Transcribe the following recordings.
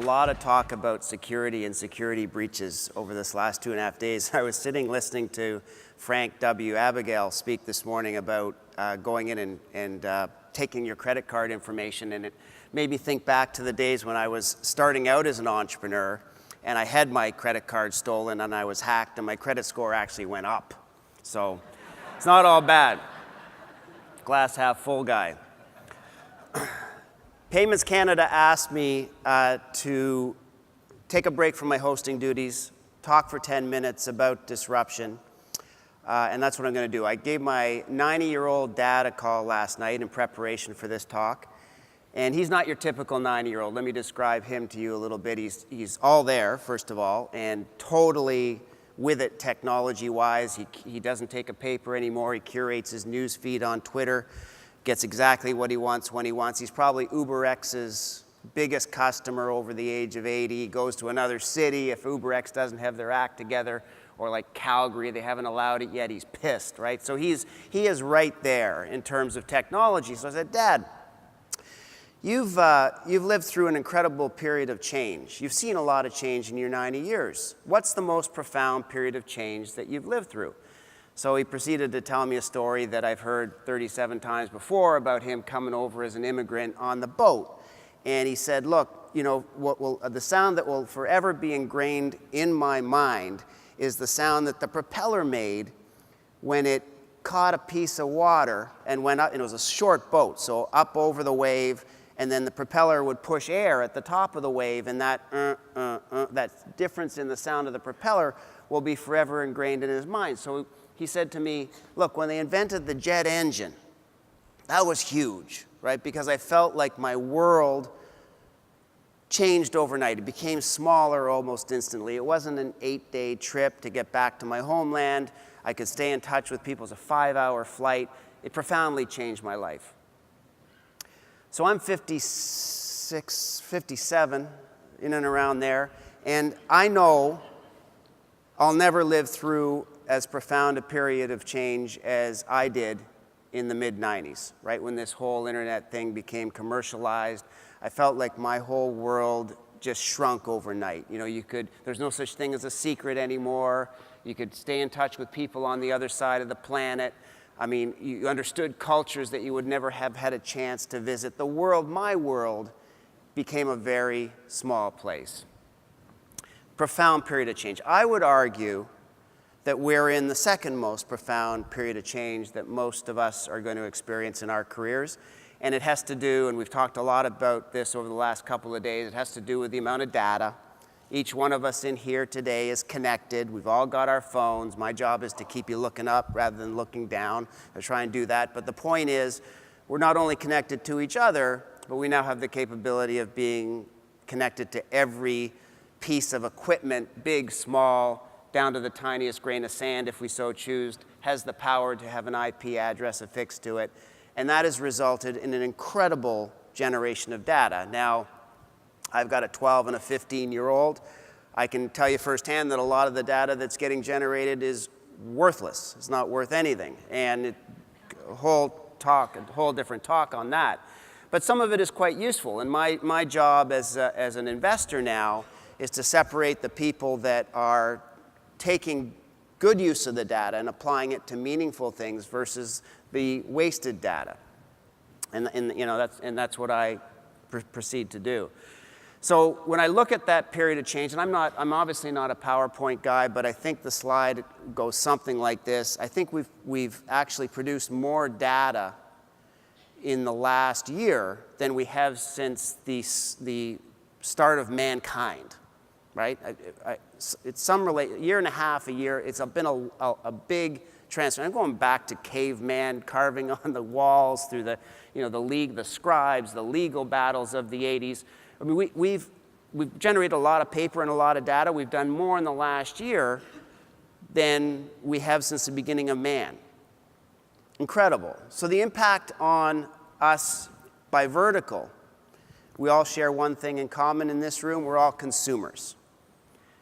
a lot of talk about security and security breaches over this last 2.5 days. I was sitting listening to Frank W. Abigail speak this morning about going in and taking your credit card information, and it made me think back to the days when I was starting out as an entrepreneur and I had my credit card stolen and I was hacked and my credit score actually went up. So it's not all bad. Glass half full guy. Payments Canada asked me to take a break from my hosting duties, talk for 10 minutes about disruption, and that's what I'm going to do. I gave my 90-year-old dad a call last night in preparation for this talk, and he's not your typical 90-year-old. Let me describe him to you a little bit. He's all there, first of all, and totally with it technology-wise. He doesn't take a paper anymore. He curates his news feed on Twitter, gets exactly what he wants when he wants. He's probably UberX's biggest customer over the age of 80. He goes to another city if UberX doesn't have their act together, or like Calgary, they haven't allowed it yet, he's pissed, right? So he is right there in terms of technology. So I said, Dad, you've lived through an incredible period of change. You've seen a lot of change in your 90 years. What's the most profound period of change that you've lived through? So he proceeded to tell me a story that I've heard 37 times before about him coming over as an immigrant on the boat. And he said, look, you know, the sound that will forever be ingrained in my mind is the sound that the propeller made when it caught a piece of water and went up, and it was a short boat, so up over the wave, and then the propeller would push air at the top of the wave, and that difference in the sound of the propeller will be forever ingrained in his mind. So he said to me, look, when they invented the jet engine, that was huge, right? Because I felt like my world changed overnight. It became smaller almost instantly. It wasn't an 8-day trip to get back to my homeland. I could stay in touch with people. It was a 5-hour flight. It profoundly changed my life. So I'm 56, 57, in and around there, and I know I'll never live through as profound a period of change as I did in the mid-90s, right? When this whole internet thing became commercialized, I felt like my whole world just shrunk overnight. You know, there's no such thing as a secret anymore. You could stay in touch with people on the other side of the planet. I mean, you understood cultures that you would never have had a chance to visit. The world, my world, became a very small place. Profound period of change. I would argue that we're in the second most profound period of change that most of us are going to experience in our careers. And it has to do, and we've talked a lot about this over the last couple of days, it has to do with the amount of data. Each one of us in here today is connected. We've all got our phones. My job is to keep you looking up rather than looking down. I try and do that. But the point is, we're not only connected to each other, but we now have the capability of being connected to every piece of equipment, big, small, down to the tiniest grain of sand, if we so choose, has the power to have an IP address affixed to it. And that has resulted in an incredible generation of data. Now, I've got a 12 and a 15-year-old. I can tell you firsthand that a lot of the data that's getting generated is worthless. It's not worth anything. And a whole different talk on that. But some of it is quite useful. And my job as an investor now is to separate the people that are taking good use of the data and applying it to meaningful things versus the wasted data. And you know, that's what I proceed to do. So when I look at that period of change, and I'm obviously not a PowerPoint guy, but I think the slide goes something like this. I think we've actually produced more data in the last year than we have since the start of mankind, right? It's a year and a half, a year. It's been a big transfer. I'm going back to caveman carving on the walls through the scribes, the legal battles of the 80s. I mean, we've generated a lot of paper and a lot of data. We've done more in the last year than we have since the beginning of man. Incredible. So the impact on us by vertical, we all share one thing in common in this room. We're all consumers.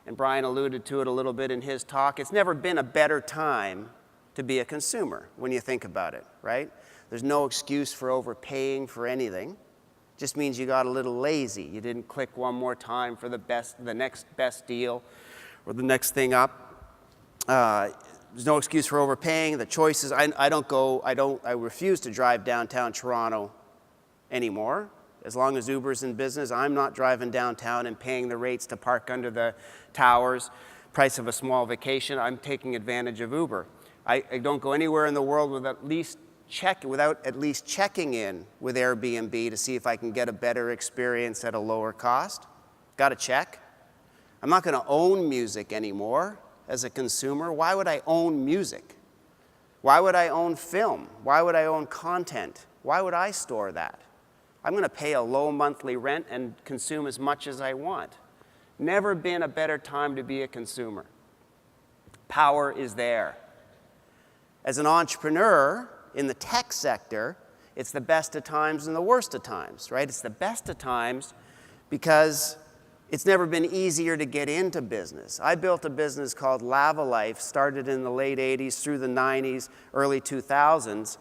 And Brian alluded to it a little bit in his talk. It's never been a better time to be a consumer when you think about it, right? There's no excuse for overpaying for anything. Just means you got a little lazy. You didn't click one more time for the next best deal or the next thing up. There's no excuse for overpaying. The choices, I refuse to drive downtown Toronto anymore. As long as Uber's in business, I'm not driving downtown and paying the rates to park under the towers, price of a small vacation. I'm taking advantage of Uber. I don't go anywhere in the world without at least checking in with Airbnb to see if I can get a better experience at a lower cost. Got to check. I'm not going to own music anymore as a consumer. Why would I own music? Why would I own film? Why would I own content? Why would I store that? I'm going to pay a low monthly rent and consume as much as I want. Never been a better time to be a consumer. Power is there. As an entrepreneur in the tech sector, it's the best of times and the worst of times, right? It's the best of times because it's never been easier to get into business. I built a business called Lavalife, started in the late 80s through the 90s, early 2000s.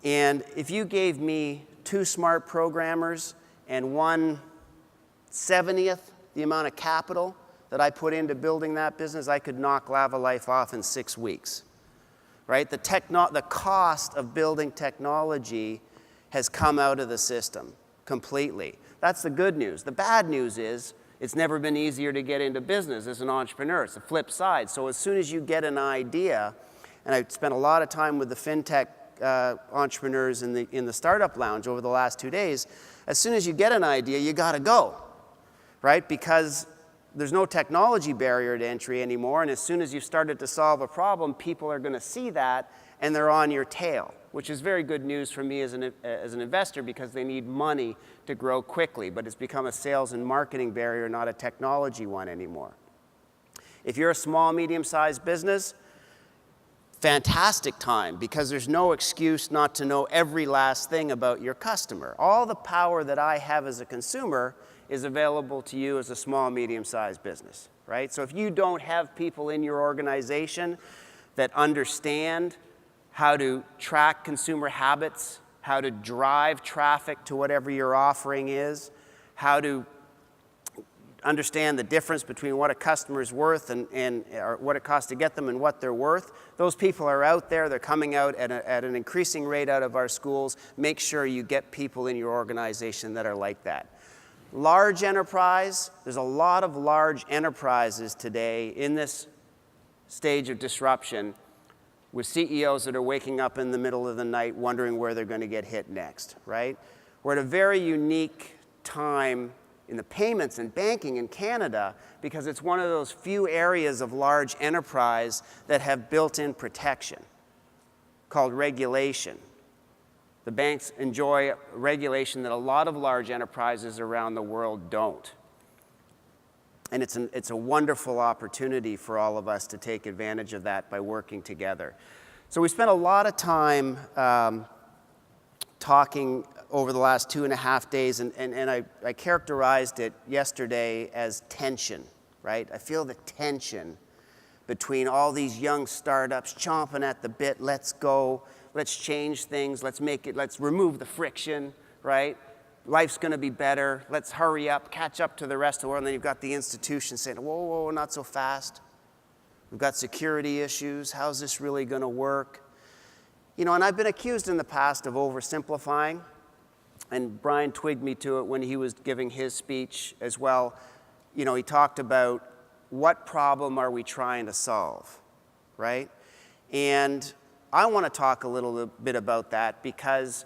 And if you gave me 2 smart programmers and 1/70th the amount of capital that I put into building that business, I could knock Lavalife off in 6 weeks, right? The cost of building technology has come out of the system completely. That's the good news. The bad news is it's never been easier to get into business as an entrepreneur. It's the flip side. So as soon as you get an idea, and I spent a lot of time with the fintech entrepreneurs in the startup lounge over the last 2 days, as soon as you get an idea, you got to go, right? Because there's no technology barrier to entry anymore, and as soon as you've started to solve a problem, people are going to see that, and they're on your tail, which is very good news for me as an investor because they need money to grow quickly, but it's become a sales and marketing barrier, not a technology one anymore. If you're a small, medium-sized business, fantastic time because there's no excuse not to know every last thing about your customer. All the power that I have as a consumer is available to you as a small, medium-sized business, right? So if you don't have people in your organization that understand how to track consumer habits, how to drive traffic to whatever your offering is, how to understand the difference between what a customer is worth or what it costs to get them and what they're worth. Those people are out there. They're coming out at an increasing rate out of our schools. Make sure you get people in your organization that are like that. Large enterprise, there's a lot of large enterprises today in this stage of disruption with CEOs that are waking up in the middle of the night wondering where they're going to get hit next, right? We're at a very unique time in the payments and banking in Canada because it's one of those few areas of large enterprise that have built-in protection called regulation. The banks enjoy regulation that a lot of large enterprises around the world don't. And it's a wonderful opportunity for all of us to take advantage of that by working together. So we spent a lot of time talking over the last 2.5 days, and I characterized it yesterday as tension, right? I feel the tension between all these young startups chomping at the bit. Let's go, let's change things, let's remove the friction, right? Life's going to be better. Let's hurry up, catch up to the rest of the world. And then you've got the institution saying, whoa, whoa, not so fast. We've got security issues. How's this really going to work? You know, and I've been accused in the past of oversimplifying. And Brian twigged me to it when he was giving his speech as well. You know, he talked about what problem are we trying to solve, right? And I want to talk a little bit about that because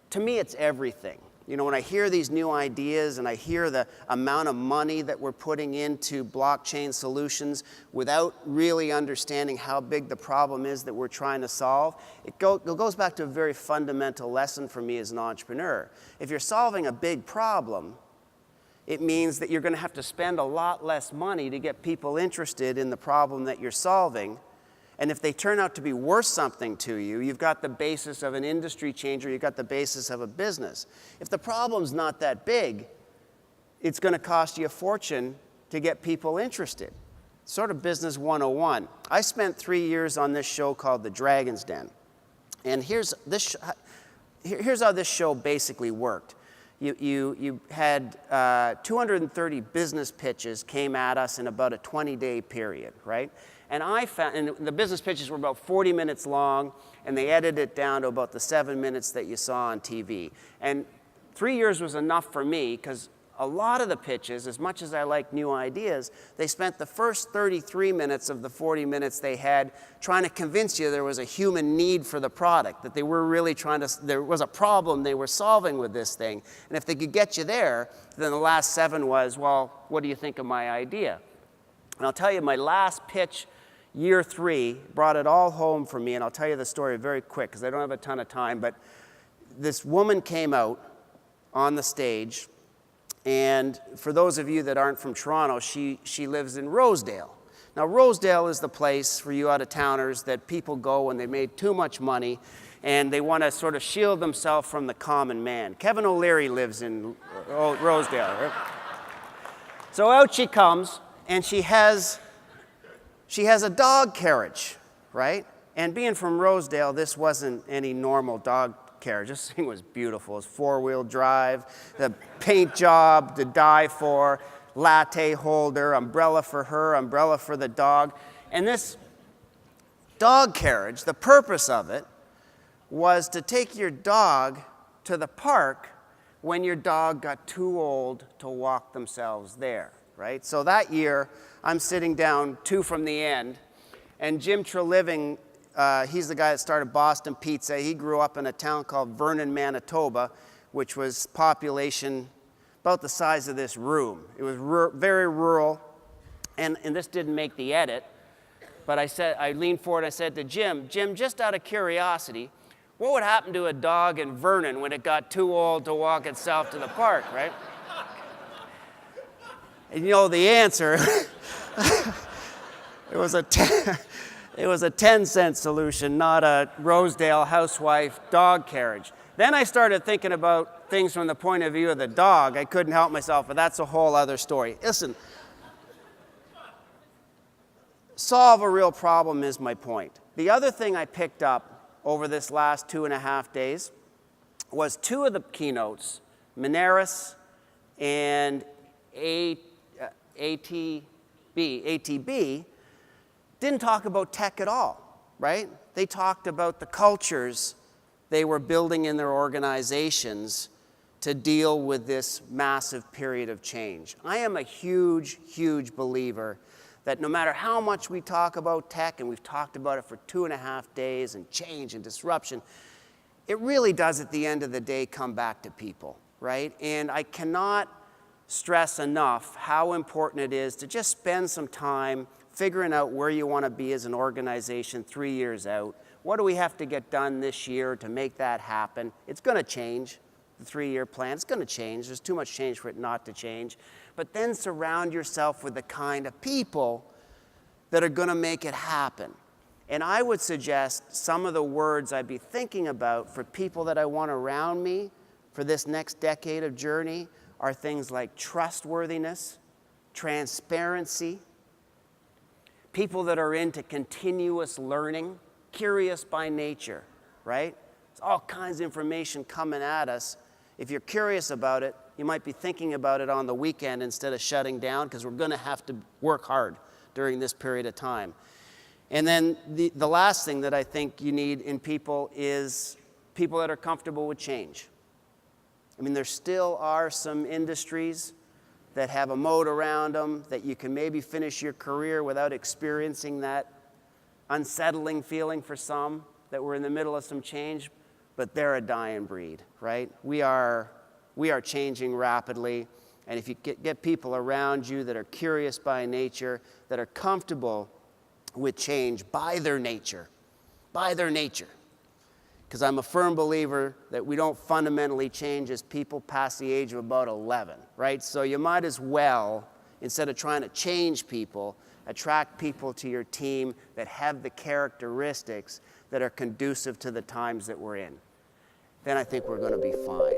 to me it's everything. You know, when I hear these new ideas and I hear the amount of money that we're putting into blockchain solutions without really understanding how big the problem is that we're trying to solve, it goes back to a very fundamental lesson for me as an entrepreneur. If you're solving a big problem, it means that you're going to have to spend a lot less money to get people interested in the problem that you're solving. And if they turn out to be worth something to you, you've got the basis of an industry changer, you've got the basis of a business. If the problem's not that big, it's going to cost you a fortune to get people interested. Sort of business 101. I spent 3 years on this show called The Dragon's Den. And here's how this show basically worked. You had 230 business pitches came at us in about a 20-day period, right? And I found, and the business pitches were about 40 minutes long, and they edited it down to about the 7 minutes that you saw on TV. And 3 years was enough for me, because a lot of the pitches, as much as I like new ideas, they spent the first 33 minutes of the 40 minutes they had trying to convince you there was a human need for the product, that they were really there was a problem they were solving with this thing. And if they could get you there, then the last 7 was, well, what do you think of my idea? And I'll tell you, my last pitch, year 3, brought it all home for me, and I'll tell you the story very quick because I don't have a ton of time, but this woman came out on the stage. And for those of you that aren't from Toronto, she lives in Rosedale. Now, Rosedale is the place for you out-of-towners that people go when they made too much money and they want to sort of shield themselves from the common man. Kevin O'Leary lives in Rosedale, right? So out she comes, and she has a dog carriage, right? And being from Rosedale, this wasn't any normal dog carriage. This thing was beautiful. It was 4-wheel drive, the paint job to die for, latte holder, umbrella for her, umbrella for the dog. And this dog carriage, the purpose of it was to take your dog to the park when your dog got too old to walk themselves there, right? So that year, I'm sitting down 2 from the end, and Jim Treliving, he's the guy that started Boston Pizza. He grew up in a town called Vernon, Manitoba, which was population about the size of this room. It was very rural, and this didn't make the edit. But I leaned forward and I said to Jim, just out of curiosity, what would happen to a dog in Vernon when it got too old to walk itself to the park, right? And you know the answer. It was a 10-cent solution, not a Rosedale housewife dog carriage. Then I started thinking about things from the point of view of the dog. I couldn't help myself, but that's a whole other story. Listen, solve a real problem is my point. The other thing I picked up over this last 2.5 days was 2 of the keynotes, Minaris and ATB, didn't talk about tech at all, right? They talked about the cultures they were building in their organizations to deal with this massive period of change. I am a huge, huge believer that no matter how much we talk about tech, and we've talked about it for 2.5 days, and change and disruption, it really does at the end of the day come back to people, right? And I cannot stress enough how important it is to just spend some time figuring out where you want to be as an organization 3 years out. What do we have to get done this year to make that happen? It's going to change, the 3-year plan. It's going to change. There's too much change for it not to change. But then surround yourself with the kind of people that are going to make it happen. And I would suggest some of the words I'd be thinking about for people that I want around me for this next decade of journey are things like trustworthiness, transparency, people that are into continuous learning, curious by nature, right? There's all kinds of information coming at us. If you're curious about it, you might be thinking about it on the weekend instead of shutting down, because we're going to have to work hard during this period of time. And then the last thing that I think you need in people is people that are comfortable with change. I mean, there still are some industries that have a moat around them that you can maybe finish your career without experiencing that unsettling feeling for some, that we're in the middle of some change, but they're a dying breed, right? We are changing rapidly, and if you get people around you that are curious by nature, that are comfortable with change by their nature, because I'm a firm believer that we don't fundamentally change as people past the age of about 11, right? So you might as well, instead of trying to change people, attract people to your team that have the characteristics that are conducive to the times that we're in. Then I think we're going to be fine.